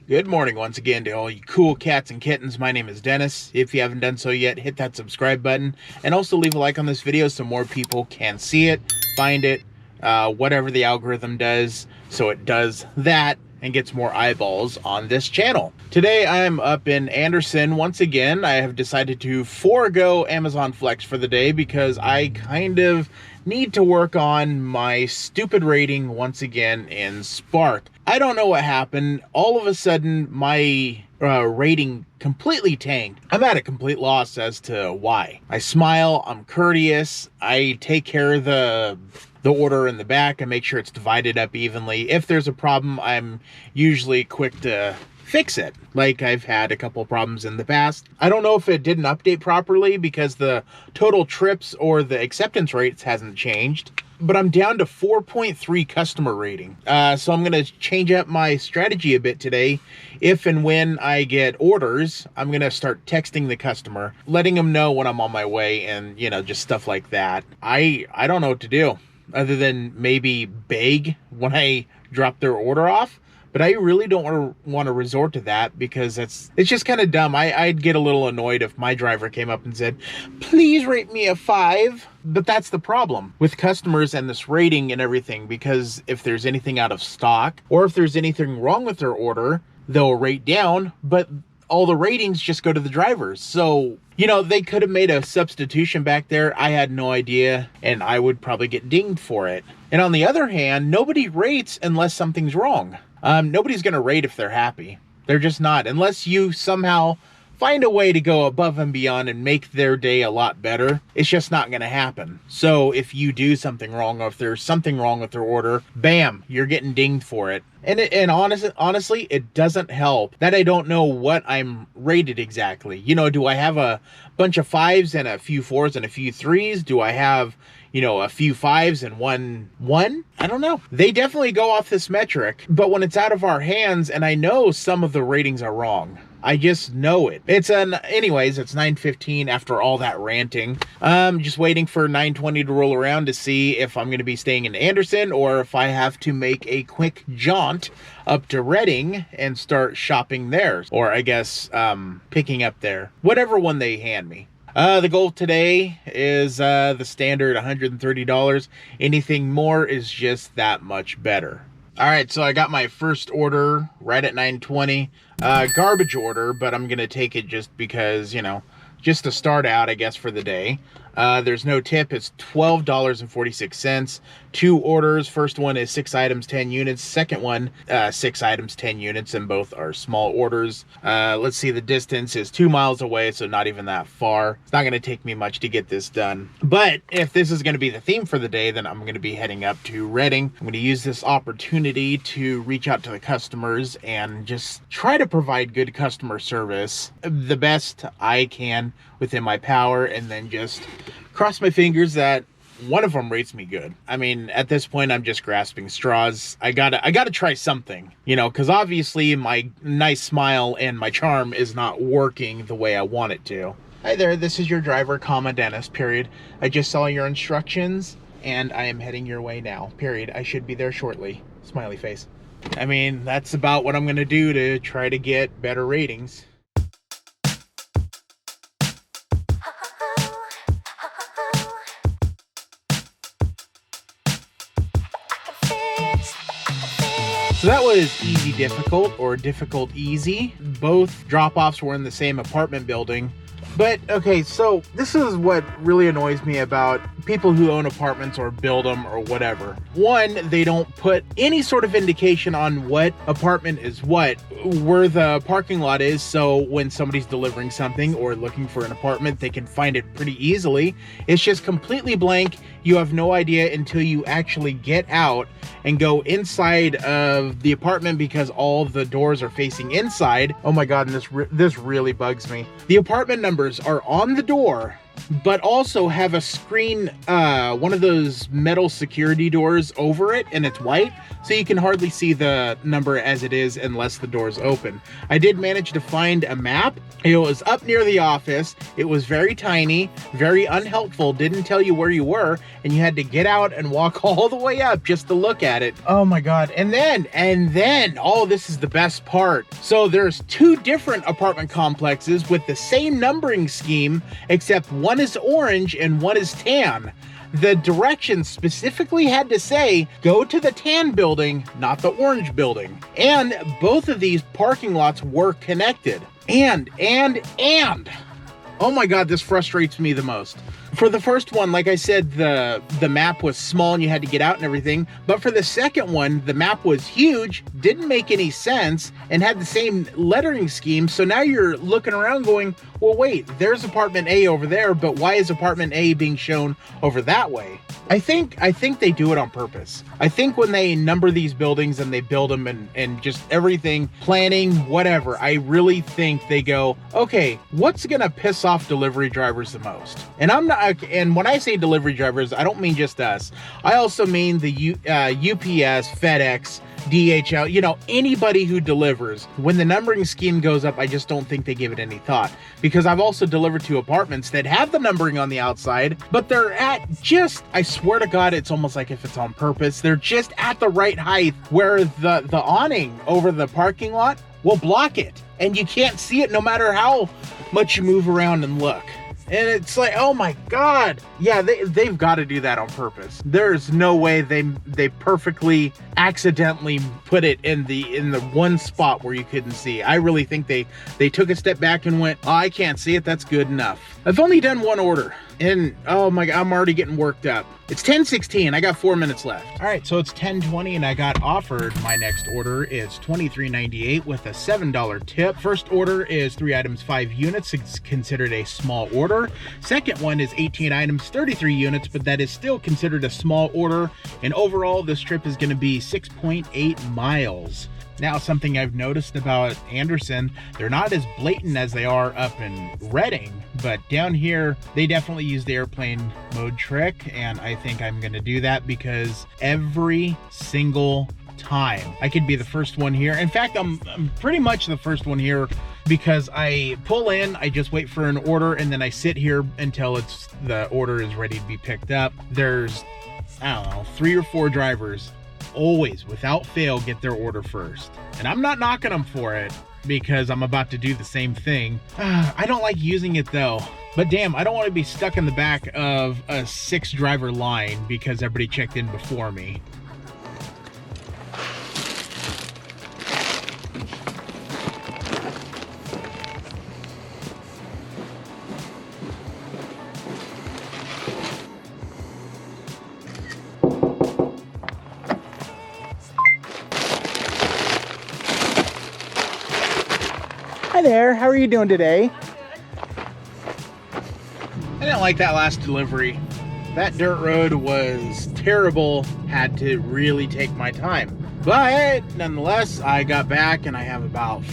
Good morning once again to all you cool cats and kittens. My name is Dennis. If you haven't done so yet, hit that subscribe button and also leave a like on this video so more people can see it, find it, whatever the algorithm does, so it does that and gets more eyeballs on this channel. Today I'm up in Anderson once again. I have decided to forego Amazon Flex for the day because I kind of need to work on my stupid rating once again in Spark. I don't know what happened. All of a sudden, my rating completely tanked. I'm at a complete loss as to why. I smile, I'm courteous, I take care of the order in the back and make sure it's divided up evenly. If there's a problem, I'm usually quick to fix it, like I've had a couple problems in the past. I don't know if it didn't update properly because the total trips or the acceptance rates hasn't changed, but I'm down to 4.3 customer rating. So I'm going to change up my strategy a bit today. If and when I get orders, I'm going to start texting the customer, letting them know when I'm on my way and, you know, just stuff like that. I don't know what to do other than maybe beg when I drop their order off. But I really don't want to resort to that because it's just kind of dumb. I'd get a little annoyed if my driver came up and said, please rate me a 5. But that's the problem with customers and this rating and everything, because if there's anything out of stock or if there's anything wrong with their order, they'll rate down, but all the ratings just go to the drivers. So, you know, they could have made a substitution back there. I had no idea, and I would probably get dinged for it. And on the other hand, nobody rates unless something's wrong. Nobody's going to rate if they're happy. They're just not. Unless you somehow find a way to go above and beyond and make their day a lot better, it's just not going to happen. So if you do something wrong, or if there's something wrong with their order, bam, you're getting dinged for it. And honestly, it doesn't help that I don't know what I'm rated exactly. You know, do I have a bunch of 5s and a few 4s and a few 3s? Do I have, you know, a few 5s and one 1? I don't know. They definitely go off this metric, but when it's out of our hands, and I know some of the ratings are wrong, I just know it. Anyways, it's 9:15 after all that ranting. Just waiting for 9:20 to roll around to see if I'm going to be staying in Anderson or if I have to make a quick jaunt up to Reading and start shopping there. Or I guess, picking up there. Whatever one they hand me. The goal today is the standard $130. Anything more is just that much better. All right, so I got my first order right at 9:20. Garbage order, but I'm going to take it just because, you know, just to start out, I guess, for the day. There's no tip. It's $12.46. 2 orders. First one is 6 items, 10 units. Second one, 6 items, 10 units, and both are small orders. Let's see, the distance is 2 miles away, so not even that far. It's not going to take me much to get this done. But if this is going to be the theme for the day, then I'm going to be heading up to Reading. I'm going to use this opportunity to reach out to the customers and just try to provide good customer service the best I can within my power, and then just cross my fingers that one of them rates me good. I mean, at this point, I'm just grasping straws. I gotta try something, you know, because obviously my nice smile and my charm is not working the way I want it to. Hi there, this is your driver, Dennis, period. I just saw your instructions, and I am heading your way now, period. I should be there shortly. Smiley face. I mean, that's about what I'm gonna do to try to get better ratings. So that was easy difficult or difficult easy. Both drop-offs were in the same apartment building. But okay, so this is what really annoys me about people who own apartments or build them or whatever. One, they don't put any sort of indication on what apartment is what, where the parking lot is, so when somebody's delivering something or looking for an apartment, they can find it pretty easily. It's just completely blank. You have no idea until you actually get out and go inside of the apartment because all the doors are facing inside. Oh my God, and this really bugs me. The apartment numbers are on the door, but also have a screen, one of those metal security doors over it, and it's white, so you can hardly see the number as it is unless the door's open. I did manage to find a map. It was up near the office. It was very tiny, very unhelpful, didn't tell you where you were, and you had to get out and walk all the way up just to look at it. Oh my God. And then, oh, this is the best part. So there's 2 different apartment complexes with the same numbering scheme, except one is orange and one is tan. The directions specifically had to say, go to the tan building, not the orange building. And both of these parking lots were connected. And, oh my God, this frustrates me the most. For the first one, like I said, the map was small and you had to get out and everything. But for the second one, the map was huge, didn't make any sense, and had the same lettering scheme. So now you're looking around going, well, wait, there's apartment A over there, but why is apartment A being shown over that way? I think they do it on purpose. I think when they number these buildings and they build them and just everything, planning, whatever, I really think they go, okay, what's gonna piss off delivery drivers the most? And when I say delivery drivers, I don't mean just us. I also mean the UPS, FedEx, DHL, anybody who delivers. When the numbering scheme goes up, I just don't think they give it any thought, because I've also delivered to apartments that have the numbering on the outside, but they're at just, I swear to God, it's almost like if it's on purpose, they're just at the right height where the awning over the parking lot will block it, and you can't see it no matter how much you move around and look. And it's like, oh my God. Yeah, they've got to do that on purpose. There's no way they perfectly accidentally put it in the one spot where you couldn't see. I really think they took a step back and went, oh, I can't see it. That's good enough. I've only done one order. And oh my God, I'm already getting worked up. It's 10:16. I got 4 minutes left. All right, so it's 10:20 and I got offered my next order is $23.98 with a $7 tip. First order is 3 items, 5 units. It's considered a small order. Second one is 18 items, 33 units, but that is still considered a small order. And overall, this trip is going to be 6.8 miles. Now, something I've noticed about Anderson, they're not as blatant as they are up in Reading, but down here, they definitely use the airplane mode trick, and I think I'm going to do that because every single time I could be the first one here. In fact, I'm pretty much the first one here because I pull in, I just wait for an order, and then I sit here until the order is ready to be picked up. There's, I don't know, 3 or 4 drivers always, without fail, get their order first. And I'm not knocking them for it because I'm about to do the same thing. I don't like using it though. But damn, I don't want to be stuck in the back of a 6-driver line because everybody checked in before me. Hi there, how are you doing today? I didn't like that last delivery. That dirt road was terrible, had to really take my time. But nonetheless, I got back and I have about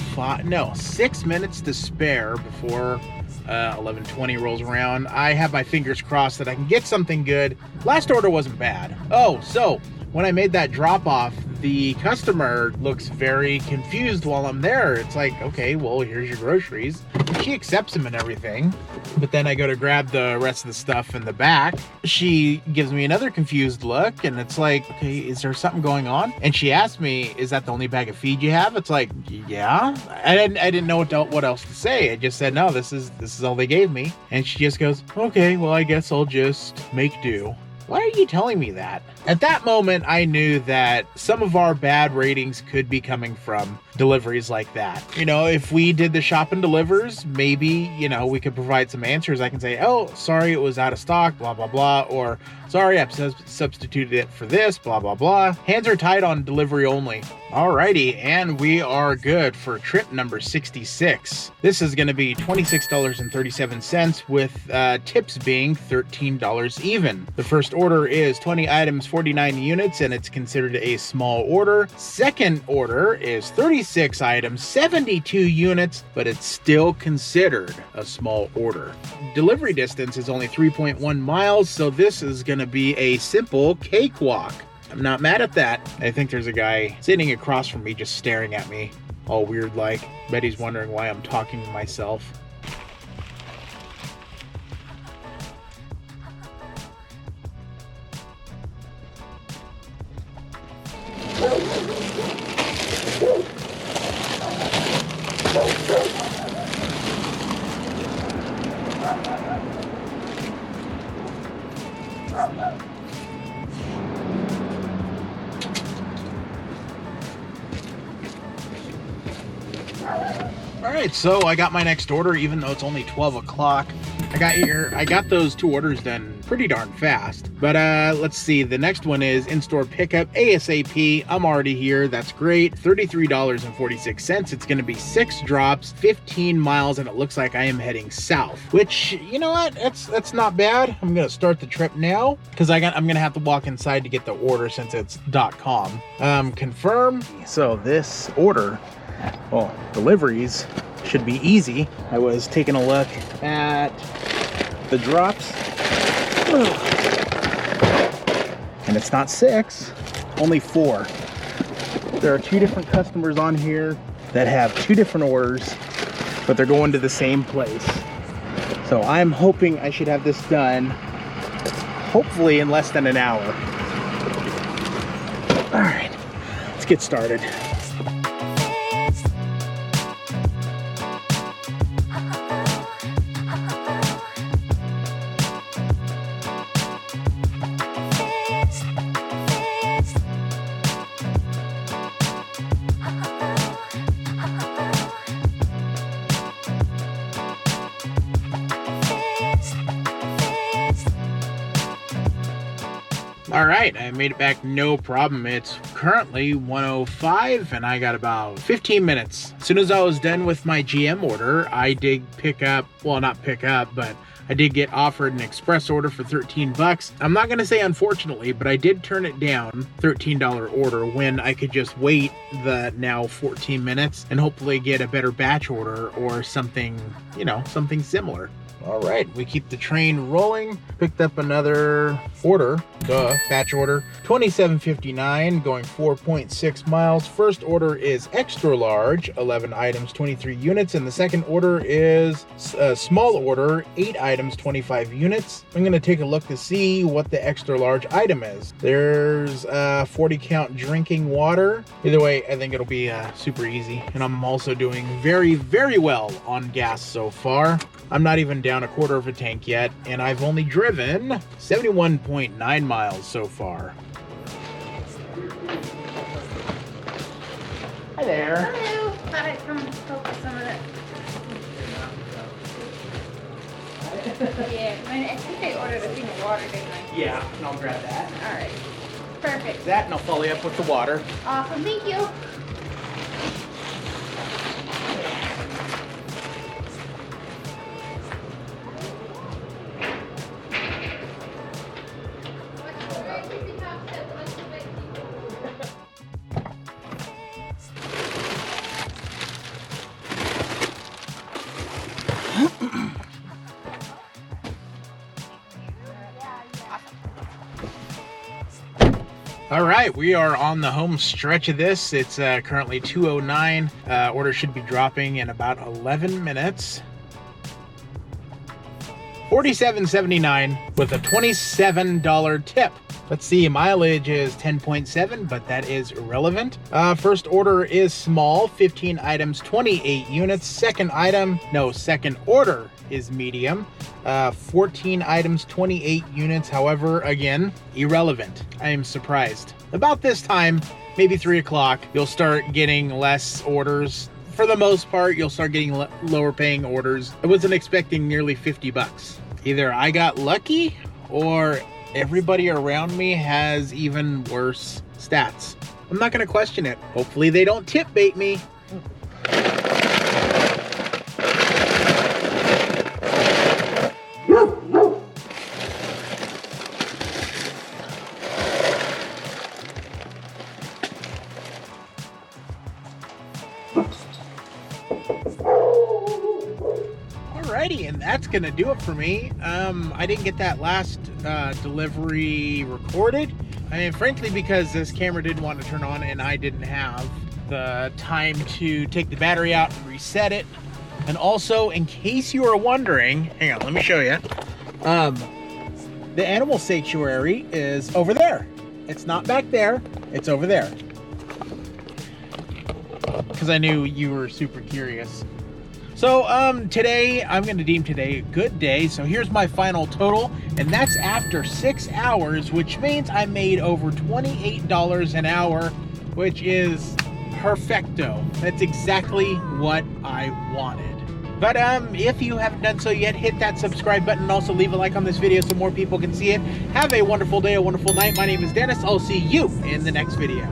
6 minutes to spare before 11:20 rolls around. I have my fingers crossed that I can get something good. Last order wasn't bad. Oh, so when I made that drop off, the customer looks very confused while I'm there. It's like, okay, well, here's your groceries. She accepts them and everything. But then I go to grab the rest of the stuff in the back. She gives me another confused look, and it's like, okay, is there something going on? And she asked me, is that the only bag of feed you have? It's like, yeah. I didn't know what else to say. I just said, no, this is all they gave me. And she just goes, okay, well, I guess I'll just make do. Why are you telling me that? At that moment, I knew that some of our bad ratings could be coming from deliveries like that. If we did the shop and delivers, maybe, we could provide some answers. I can say, oh, sorry, it was out of stock, blah, blah, blah. Or, sorry, I've substituted it for this, blah, blah, blah. Hands are tied on delivery only. Alrighty, and we are good for trip number 66. This is going to be $26.37 with tips being $13 even. The first order is 20 items, 49 units, and it's considered a small order. Second order is 36 items, 72 units, but it's still considered a small order. Delivery distance is only 3.1 miles, so this is going to be a simple cakewalk. I'm not mad at that. I think there's a guy sitting across from me just staring at me, all weird like. Bet he's wondering why I'm talking to myself. Alright, so I got my next order even though it's only 12 o'clock. I got those two orders done pretty darn fast. But let's see, the next one is in-store pickup ASAP. I'm already here, that's great. $33.46. It's gonna be 6 drops, 15 miles, and it looks like I am heading south. Which, you know what, that's not bad. I'm gonna start the trip now because I'm gonna have to walk inside to get the order since it's .com. Confirm. So this order, well, deliveries should be easy. I was taking a look at the drops, and it's not 6, only 4. There are 2 different customers on here that have 2 different orders, but they're going to the same place. So I'm hoping I should have this done hopefully in less than an hour. All right, let's get started. All right, I made it back no problem. It's currently 1:05 and I got about 15 minutes. As soon as I was done with my GM order, I did pick up, well, not pick up, but I did get offered an express order for 13 bucks. I'm not gonna say unfortunately, but I did turn it down, $13 order, when I could just wait the now 14 minutes and hopefully get a better batch order or something, you know, something similar. All right, we keep the train rolling. Picked up another order, batch order, $27.59, going 4.6 miles. First order is extra large, 11 items, 23 units, and the second order is a small order, 8 items, 25 units. I'm gonna take a look to see what the extra large item is. There's 40 count drinking water. Either way, I think it'll be super easy, and I'm also doing very, very well on gas so far. I'm not even down a quarter of a tank yet, and I've only driven 71.9 miles so far. Hi there. Hello. Thought I'd come and focus some of that. Yeah, I think I ordered a thing of water, didn't I? Yeah, and I'll grab that. All right. Perfect. That, and I'll follow you up with the water. Awesome. Thank you. All right, we are on the home stretch of this. It's currently 2:09. Order should be dropping in about 11 minutes. $47.79 with a $27 tip. Let's see, mileage is 10.7, but that is irrelevant. First order is small, 15 items, 28 units. Second order is medium, 14 items, 28 units. However, again, irrelevant. I am surprised. About this time, maybe 3 o'clock, you'll start getting less orders. For the most part, you'll start getting lower paying orders. I wasn't expecting nearly 50 bucks. Either I got lucky or everybody around me has even worse stats. I'm not going to question it. Hopefully they don't tip bait me. Alrighty, and that's gonna do it for me. I didn't get that last delivery recorded. I mean, frankly, because this camera didn't want to turn on and I didn't have the time to take the battery out and reset it. And also, in case you are wondering, hang on, let me show you. The animal sanctuary is over there. It's not back there, it's over there. Because I knew you were super curious. So today, I'm going to deem today a good day. So here's my final total, and that's after 6 hours, which means I made over $28 an hour, which is perfecto. That's exactly what I wanted. But if you haven't done so yet, hit that subscribe button and also leave a like on this video so more people can see it. Have a wonderful day, a wonderful night. My name is Dennis. I'll see you in the next video.